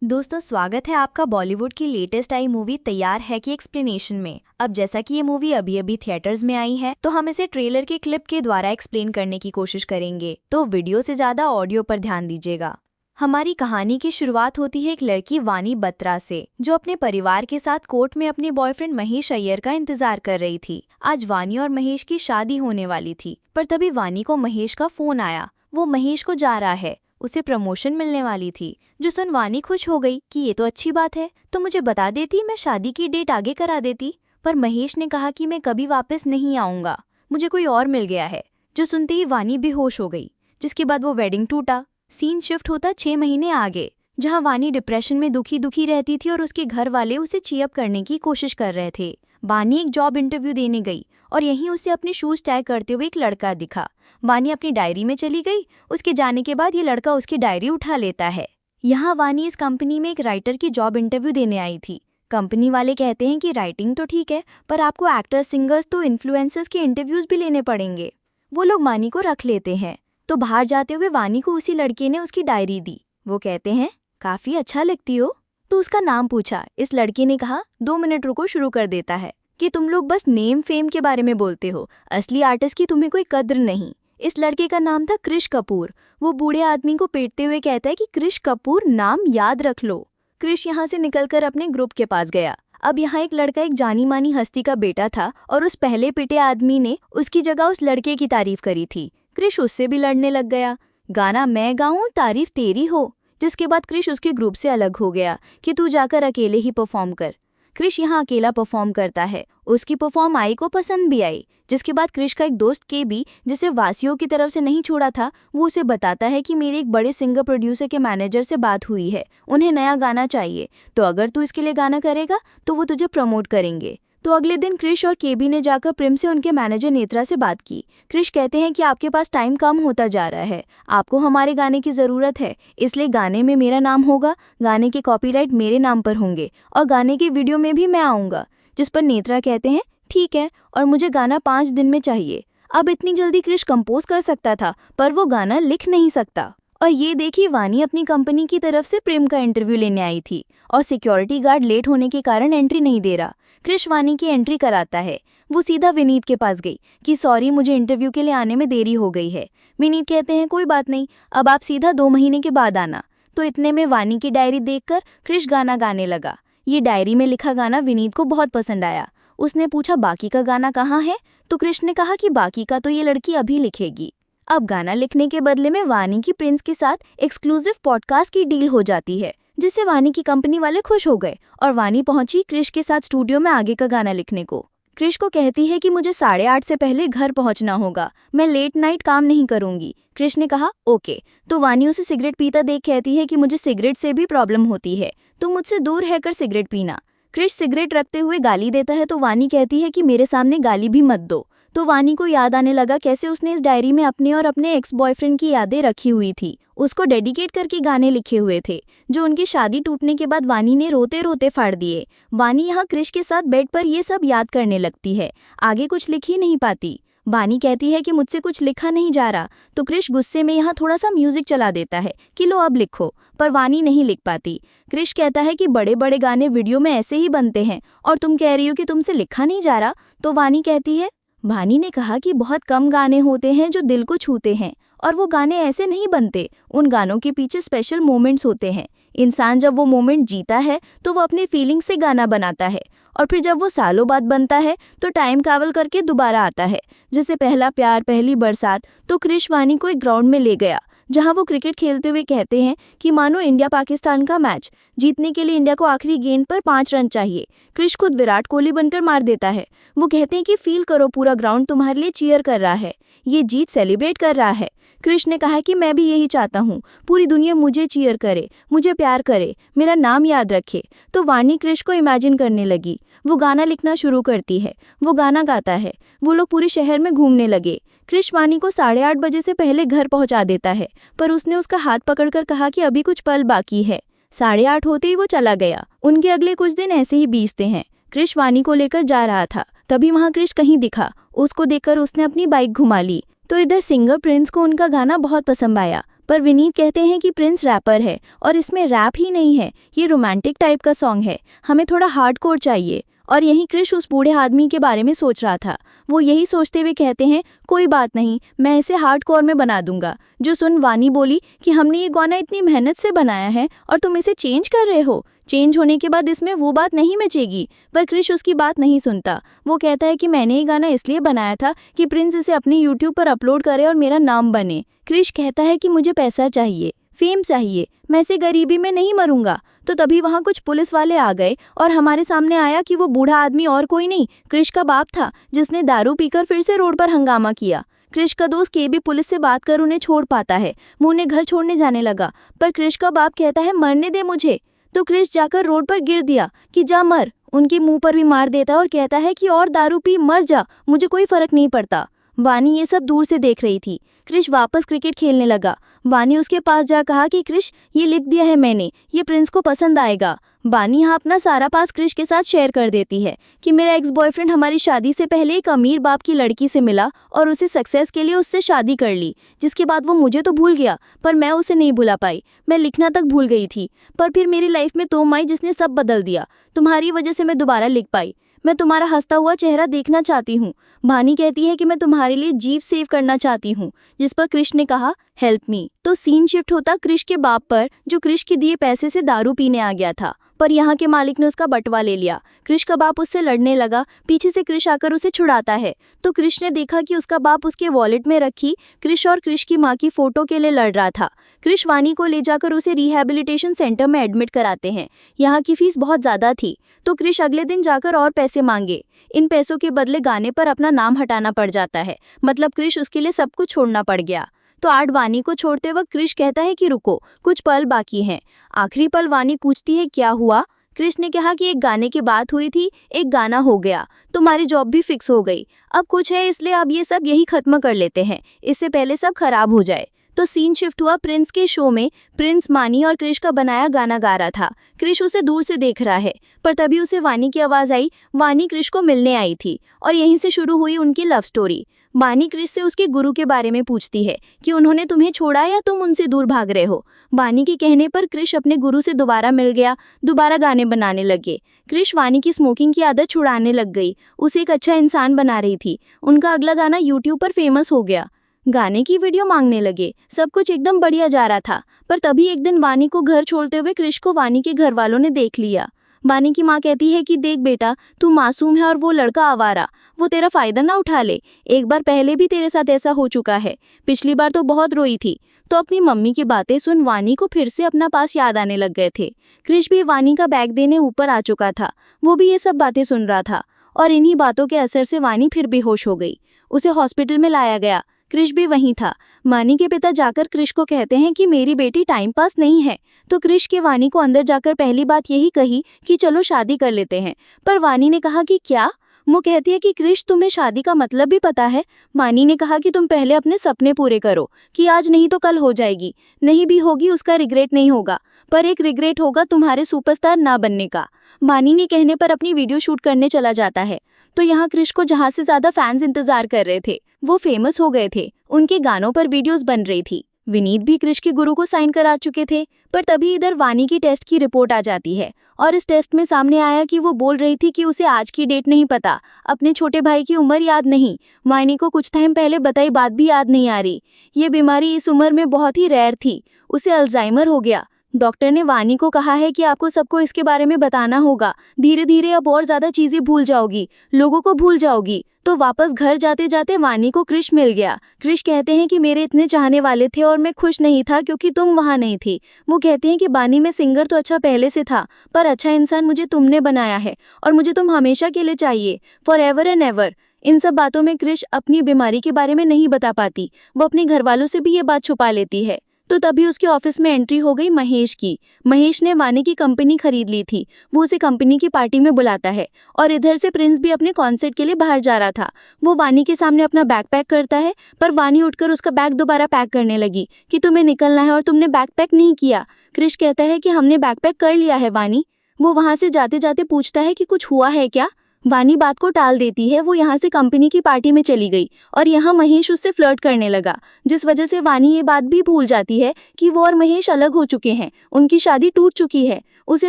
दोस्तों, स्वागत है आपका बॉलीवुड की लेटेस्ट आई मूवी तैयार है कि एक्सप्लेनेशन में। अब जैसा कि ये मूवी अभी अभी थिएटर्स में आई है, तो हम इसे ट्रेलर के क्लिप के द्वारा एक्सप्लेन करने की कोशिश करेंगे, तो वीडियो से ज्यादा ऑडियो पर ध्यान दीजिएगा। हमारी कहानी की शुरुआत होती है एक लड़की वानी बत्रा से, जो अपने परिवार के साथ कोर्ट में अपने बॉयफ्रेंड महेश अय्यर का इंतजार कर रही थी। आज वानी और महेश की शादी होने वाली थी, पर तभी वानी को महेश का फोन आया। वो महेश को जा रहा है, उसे प्रमोशन मिलने वाली थी। जो सुन वानी खुश हो गई कि ये तो अच्छी बात है, तो मुझे बता देती, मैं शादी की डेट आगे करा देती। पर महेश ने कहा कि मैं कभी वापस नहीं आऊंगा, मुझे कोई और मिल गया है। जो सुनते ही वानी बेहोश हो गई, जिसके बाद वो वेडिंग टूटा। सीन शिफ्ट होता 6 महीने आगे, जहां वानी डिप्रेशन में दुखी दुखी रहती थी और उसके घर वाले उसे चीयअप करने की कोशिश कर रहे थे। वानी एक जॉब इंटरव्यू देने गई और यहीं उसे अपने शूज टैग करते हुए एक लड़का दिखा। वानी अपनी डायरी में चली गई। उसके जाने के बाद ये लड़का उसकी डायरी उठा लेता है। यहाँ वानी इस कंपनी में एक राइटर की जॉब इंटरव्यू देने आई थी। कंपनी वाले कहते हैं कि राइटिंग तो ठीक है, पर आपको एक्टर्स, सिंगर्स तो इन्फ्लुएंसर्स के इंटरव्यूज भी लेने पड़ेंगे। वो लोग वानी को रख लेते हैं। तो बाहर जाते हुए वानी को उसी लड़के ने उसकी डायरी दी। वो कहते हैं, काफी अच्छा लिखती हो। तो उसका नाम पूछा। इस लड़के ने कहा, 2 मिनट रुको, शुरू कर देता है कि तुम लोग बस नेम फेम के बारे में बोलते हो, असली आर्टिस्ट की तुम्हें कोई कद्र नहीं। इस लड़के का नाम था क्रिश कपूर। वो बूढ़े आदमी को पेटते हुए कहता है कि क्रिश कपूर नाम याद रख लो। क्रिश यहाँ से निकलकर अपने ग्रुप के पास गया। अब यहाँ एक लड़का एक जानी मानी हस्ती का बेटा था और उस पहले पिटे आदमी ने उसकी जगह उस लड़के की तारीफ करी थी। क्रिश उससे भी लड़ने लग गया। गाना मैं गाऊं तारीफ तेरी हो। जिसके बाद क्रिश उसके ग्रुप से अलग हो गया कि तू जाकर अकेले ही परफॉर्म कर। क्रिश यहाँ अकेला परफॉर्म करता है। उसकी परफॉर्म आई को पसंद भी आई। जिसके बाद क्रिश का एक दोस्त केबी, जिसे वासियों की तरफ से नहीं छोड़ा था, वो उसे बताता है कि मेरे एक बड़े सिंगर प्रोड्यूसर के मैनेजर से बात हुई है, उन्हें नया गाना चाहिए, तो अगर तू इसके लिए गाना करेगा तो वो तुझे प्रमोट करेंगे। तो अगले दिन क्रिश और केबी ने जाकर प्रेम से उनके मैनेजर नेत्रा से बात की। क्रिश कहते हैं कि आपके पास टाइम कम होता जा रहा है, आपको हमारे गाने की ज़रूरत है, इसलिए गाने में मेरा नाम होगा, गाने के कॉपीराइट मेरे नाम पर होंगे और गाने की वीडियो में भी मैं आऊँगा। जिस पर नेत्रा कहते हैं, ठीक है, और मुझे गाना 5 दिन में चाहिए। अब इतनी जल्दी क्रिश कंपोज कर सकता था, पर वो गाना लिख नहीं सकता। और ये देखी, वानी अपनी कंपनी की तरफ से प्रेम का इंटरव्यू लेने आई थी और सिक्योरिटी गार्ड लेट होने के कारण एंट्री नहीं दे रहा। क्रिश वानी की एंट्री कराता है। वो सीधा विनीत के पास गई कि सॉरी, मुझे इंटरव्यू के लिए आने में देरी हो गई है। विनीत कहते हैं, कोई बात नहीं, अब आप सीधा 2 महीने के बाद आना। तो इतने में वानी की डायरी देखकर क्रिश गाना गाने लगा। ये डायरी में लिखा गाना विनीत को बहुत पसंद आया। उसने पूछा, बाकी का गाना कहाँ है? तो क्रिश ने कहा कि बाकी का तो ये लड़की अभी लिखेगी। अब गाना लिखने के बदले में वानी की प्रिंस के साथ एक्सक्लूसिव पॉडकास्ट की डील हो जाती है, जिससे वानी की कंपनी वाले खुश हो गए और वानी पहुंची क्रिश के साथ स्टूडियो में आगे का गाना लिखने को। क्रिश को कहती है कि मुझे 8:30 से पहले घर पहुंचना होगा, मैं लेट नाइट काम नहीं करूंगी। क्रिश ने कहा ओके। तो वानी उसे सिगरेट पीता देख कहती है कि मुझे सिगरेट से भी प्रॉब्लम होती है, तो मुझसे दूर रहकर सिगरेट पीना। क्रिश सिगरेट रखते हुए गाली देता है, तो वानी कहती है कि मेरे सामने गाली भी मत दो। तो वानी को याद आने लगा कैसे उसने इस डायरी में अपने और अपने एक्स बॉयफ्रेंड की यादें रखी हुई थी, उसको डेडिकेट करके गाने लिखे हुए थे, जो उनकी शादी टूटने के बाद वानी ने रोते रोते फाड़ दिए। वानी यहाँ क्रिश के साथ बेड पर ये सब याद करने लगती है, आगे कुछ लिख ही नहीं पाती। वानी कहती है कि मुझसे कुछ लिखा नहीं जा रहा, तो क्रिश गुस्से में यहाँ थोड़ा सा म्यूजिक चला देता है कि लो अब लिखो, पर वानी नहीं लिख पाती। क्रिश कहता है कि बड़े बड़े गाने वीडियो में ऐसे ही बनते हैं और तुम कह रही हो कि तुमसे लिखा नहीं जा रहा। तो वानी कहती है, वानी ने कहा कि बहुत कम गाने होते हैं जो दिल को छूते हैं, और वो गाने ऐसे नहीं बनते, उन गानों के पीछे स्पेशल मोमेंट्स होते हैं। इंसान जब वो मोमेंट जीता है तो वो अपने फीलिंग से गाना बनाता है, और फिर जब वो सालों बाद बनता है तो टाइम ट्रैवल करके दोबारा आता है। जैसे पहला प्यार, पहली बरसात। तो क्रिश वानी को एक ग्राउंड में ले गया जहां वो क्रिकेट खेलते हुए कहते हैं कि मानो इंडिया पाकिस्तान का मैच, जीतने के लिए इंडिया को आखिरी गेंद पर 5 रन चाहिए। क्रिश खुद विराट कोहली बनकर मार देता है। वो कहते हैं कि फील करो, पूरा ग्राउंड तुम्हारे लिए चीयर कर रहा है, ये जीत सेलिब्रेट कर रहा है। क्रिश ने कहा कि मैं भी यही चाहता हूँ, पूरी दुनिया मुझे चीयर करे, मुझे प्यार करे, मेरा नाम याद रखे। तो वानी क्रिश को इमेजिन करने लगी। वो गाना लिखना शुरू करती है, वो गाना गाता है, वो लोग पूरे शहर में घूमने लगे। क्रिश वानी को 8:30 बजे से पहले घर पहुंचा देता है, पर उसने उसका हाथ पकड़कर कहा कि अभी कुछ पल बाकी है। 8:30 होते ही वो चला गया। उनके अगले कुछ दिन ऐसे ही बीतते हैं। क्रिश वानी को लेकर जा रहा था, तभी वहाँ क्रिश कहीं दिखा। उसको देखकर उसने अपनी बाइक घुमा ली। तो इधर सिंगर प्रिंस को उनका गाना बहुत पसंद आया, पर विनीत कहते हैं कि प्रिंस रैपर है और इसमें रैप ही नहीं है, ये रोमांटिक टाइप का सॉन्ग है, हमें थोड़ा हार्डकोर चाहिए। और यहीं क्रिश उस बूढ़े आदमी के बारे में सोच रहा था। वो यही सोचते हुए कहते हैं, कोई बात नहीं, मैं इसे हार्डकोर में बना दूंगा। जो सुन वानी बोली कि हमने ये गाना इतनी मेहनत से बनाया है और तुम इसे चेंज कर रहे हो, चेंज होने के बाद इसमें वो बात नहीं मचेगी। पर क्रिश उसकी बात नहीं सुनता। वो कहता है कि मैंने ये गाना इसलिए बनाया था कि प्रिंस इसे अपने यूट्यूब पर अपलोड करे और मेरा नाम बने। क्रिश कहता है कि मुझे पैसा चाहिए, फेम चाहिए, मैं इसे गरीबी में नहीं मरूंगा। तो तभी वहाँ कुछ पुलिस वाले आ गए और हमारे सामने आया कि वो बूढ़ा आदमी और कोई नहीं, क्रिश का बाप था, जिसने दारू पीकर फिर से रोड पर हंगामा किया। क्रिश का दोस्त केबी पुलिस से बात कर उन्हें छोड़ पाता है। वो उन्हें घर छोड़ने जाने लगा, पर क्रिश का बाप कहता है मरने दे मुझे। तो क्रिश जाकर रोड पर गिर दिया कि जा मर। उनके मुंह पर भी मार देता है और कहता है कि और दारू पी मर जा, मुझे कोई फर्क नहीं पड़ता। वानी ये सब दूर से देख रही थी। क्रिश वापस क्रिकेट खेलने लगा। वानी उसके पास जा कहा कि क्रिश, ये लिख दिया है मैंने, ये प्रिंस को पसंद आएगा। वानी यहाँ अपना सारा पास क्रिश के साथ शेयर कर देती है कि मेरा एक्स बॉयफ्रेंड हमारी शादी से पहले एक अमीर बाप की लड़की से मिला और उसे सक्सेस के लिए उससे शादी कर ली, जिसके बाद वो मुझे तो भूल गया पर मैं उसे नहीं भुला पाई। मैं लिखना तक भूल गई थी, पर फिर मेरी लाइफ में तुम आई जिसने सब बदल दिया। तुम्हारी वजह से मैं दोबारा लिख पाई। मैं तुम्हारा हंसता हुआ चेहरा देखना चाहती हूँ। वानी कहती है कि मैं तुम्हारे लिए जीव सेव करना चाहती हूँ, जिस पर क्रिश ने कहा हेल्प मी। तो सीन शिफ्ट होता क्रिश के बाप पर, जो क्रिश के दिए पैसे से दारू पीने आ गया था, पर यहाँ के मालिक ने उसका बटवा ले लिया। क्रिश का बाप उससे लड़ने लगा, पीछे से क्रिश आकर उसे छुड़ाता है। तो क्रिश ने देखा कि उसका बाप उसके वॉलेट में रखी क्रिश और क्रिश की माँ की फोटो के लिए लड़ रहा था। क्रिश वानी को ले जाकर उसे रिहैबिलिटेशन सेंटर में एडमिट कराते हैं। यहाँ की फीस बहुत ज़्यादा थी, तो क्रिश अगले दिन जाकर और पैसे मांगे। इन पैसों के बदले गाने पर अपना नाम हटाना पड़ जाता है, मतलब क्रिश उसके लिए सब कुछ छोड़ना पड़ गया। तो आर्ट वानी को छोड़ते वक्त क्रिश कहता है कि रुको, कुछ पल बाकी हैं। आखिरी पल वानी पूछती है क्या हुआ। क्रिश ने कहा कि एक गाने की बात हुई थी, एक गाना हो गया, तुम्हारी जॉब भी फिक्स हो गई, अब कुछ है इसलिए अब ये सब यही खत्म कर लेते हैं, इससे पहले सब खराब हो जाए। तो सीन शिफ्ट हुआ प्रिंस के शो में। प्रिंस मानी और क्रिश का बनाया गाना गा रहा था। क्रिश उसे दूर से देख रहा है, पर तभी उसे वानी की आवाज़ आई। वानी क्रिश को मिलने आई थी और यहीं से शुरू हुई उनकी लव स्टोरी। वानी क्रिश से उसके गुरु के बारे में पूछती है कि उन्होंने तुम्हें छोड़ा या तुम उनसे दूर भाग रहे हो। वानी के कहने पर क्रिश अपने गुरु से दोबारा मिल गया, दोबारा गाने बनाने लगे। क्रिश वानी की स्मोकिंग की आदत छुड़ाने लग गई, उसे एक अच्छा इंसान बना रही थी। उनका अगला गाना यूट्यूब पर फेमस हो गया, गाने की वीडियो मांगने लगे, सब कुछ एकदम बढ़िया जा रहा था। पर तभी एक दिन वानी को घर छोड़ते हुए क्रिश को वानी के घर वालों ने देख लिया। वानी की माँ कहती है कि देख बेटा, तू मासूम है और वो लड़का आवारा, वो तेरा फायदा ना उठा ले। एक बार पहले भी तेरे साथ ऐसा हो चुका है, पिछली बार तो बहुत रोई थी। तो अपनी मम्मी की बातें सुन वानी को फिर से अपना पास याद आने लग गए थे। क्रिश भी वानी का बैग देने ऊपर आ चुका था, वो भी ये सब बातें सुन रहा था और इन्हीं बातों के असर से वानी फिर बेहोश हो गई। उसे हॉस्पिटल में लाया गया, क्रिश भी वहीं था। वानी के पिता जाकर क्रिश को कहते हैं कि मेरी बेटी टाइम पास नहीं है। तो क्रिश के वानी को अंदर जाकर पहली बात यही कही कि चलो शादी कर लेते हैं। पर वानी ने कहा कि क्या? वो कहती है कि क्रिश, तुम्हें शादी का मतलब भी पता है? वानी ने कहा कि तुम पहले अपने सपने पूरे करो, कि आज नहीं तो कल हो जाएगी, नहीं भी होगी उसका रिग्रेट नहीं होगा, पर एक रिग्रेट होगा तुम्हारे सुपरस्टार ना बनने का। वानी ने कहने पर अपनी वीडियो शूट करने चला जाता है। तो यहाँ क्रिश को जहाँ से ज्यादा फैंस इंतजार कर रहे थे, वो फेमस हो गए थे, उनके गानों पर वीडियोस बन रही थी। विनीत भी क्रिश के गुरु को साइन करा चुके थे। पर तभी इधर वानी की टेस्ट की रिपोर्ट आ जाती है और इस टेस्ट में सामने आया कि वो बोल रही थी कि उसे आज की डेट नहीं पता, अपने छोटे भाई की उम्र याद नहीं, वानी को कुछ टाइम पहले बताई बात भी याद नहीं आ रही। ये बीमारी इस उम्र में बहुत ही रेयर थी, उसे अल्जाइमर हो गया। डॉक्टर ने वानी को कहा है कि आपको सबको इसके बारे में बताना होगा, धीरे धीरे अब और ज्यादा चीजें भूल जाओगी, लोगों को भूल जाओगी। तो वापस घर जाते जाते वानी को क्रिश मिल गया। क्रिश कहते हैं कि मेरे इतने चाहने वाले थे और मैं खुश नहीं था क्योंकि तुम वहाँ नहीं थी। वो कहते हैं कि बानी में सिंगर तो अच्छा पहले से था, पर अच्छा इंसान मुझे तुमने बनाया है और मुझे तुम हमेशा के लिए चाहिए, फॉर एवर एंड एवर। इन सब बातों में क्रिश अपनी बीमारी के बारे में नहीं बता पाती, वो अपने घर वालों से भी ये बात छुपा लेती है। तो तभी उसके ऑफिस में एंट्री हो गई महेश की। महेश ने वानी की कंपनी खरीद ली थी, वो उसे कंपनी की पार्टी में बुलाता है और इधर से प्रिंस भी अपने कॉन्सर्ट के लिए बाहर जा रहा था। वो वानी के सामने अपना बैग पैक करता है, पर वानी उठकर उसका बैग दोबारा पैक करने लगी कि तुम्हें निकलना है और तुमने बैग पैक नहीं किया। क्रिश कहता है कि हमने बैग पैक कर लिया है वानी। वो वहां से जाते जाते पूछता है कि कुछ हुआ है क्या। वानी बात को टाल देती है, वो यहाँ से कंपनी की पार्टी में चली गई और यहाँ महेश उससे फ्लर्ट करने लगा, जिस वजह से वानी ये बात भी भूल जाती है कि वो और महेश अलग हो चुके हैं, उनकी शादी टूट चुकी है। उसे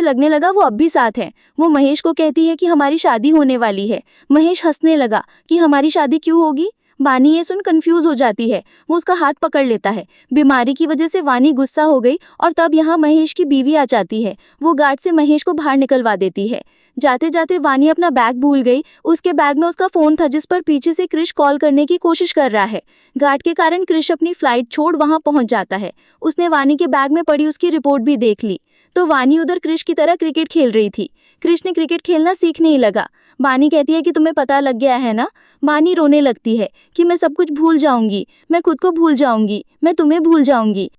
लगने लगा वो अब भी साथ है। वो महेश को कहती है कि हमारी शादी होने वाली है। महेश हंसने लगा कि हमारी शादी क्यों होगी। वानी ये सुन कंफ्यूज हो जाती है, वो उसका हाथ पकड़ लेता है। बीमारी की वजह से वानी गुस्सा हो गई और तब यहाँ महेश की बीवी आ जाती है। वो गार्ड से महेश को बाहर निकलवा देती है। जाते जाते वानी अपना बैग भूल गई। उसके बैग में उसका फोन था, जिस पर पीछे से क्रिश कॉल करने की कोशिश कर रहा है। गार्ड के कारण क्रिश अपनी फ्लाइट छोड़ वहां पहुंच जाता है। उसने वानी के बैग में पड़ी उसकी रिपोर्ट भी देख ली, तो वानी उधर क्रिश की तरह क्रिकेट खेल रही थी। क्रिश ने क्रिकेट खेलना सीखने ही लगा। वानी कहती है कि तुम्हें पता लग गया है ना। वानी रोने लगती है कि मैं सब कुछ भूल जाऊंगी, मैं खुद को भूल जाऊंगी, मैं तुम्हें भूल जाऊंगी।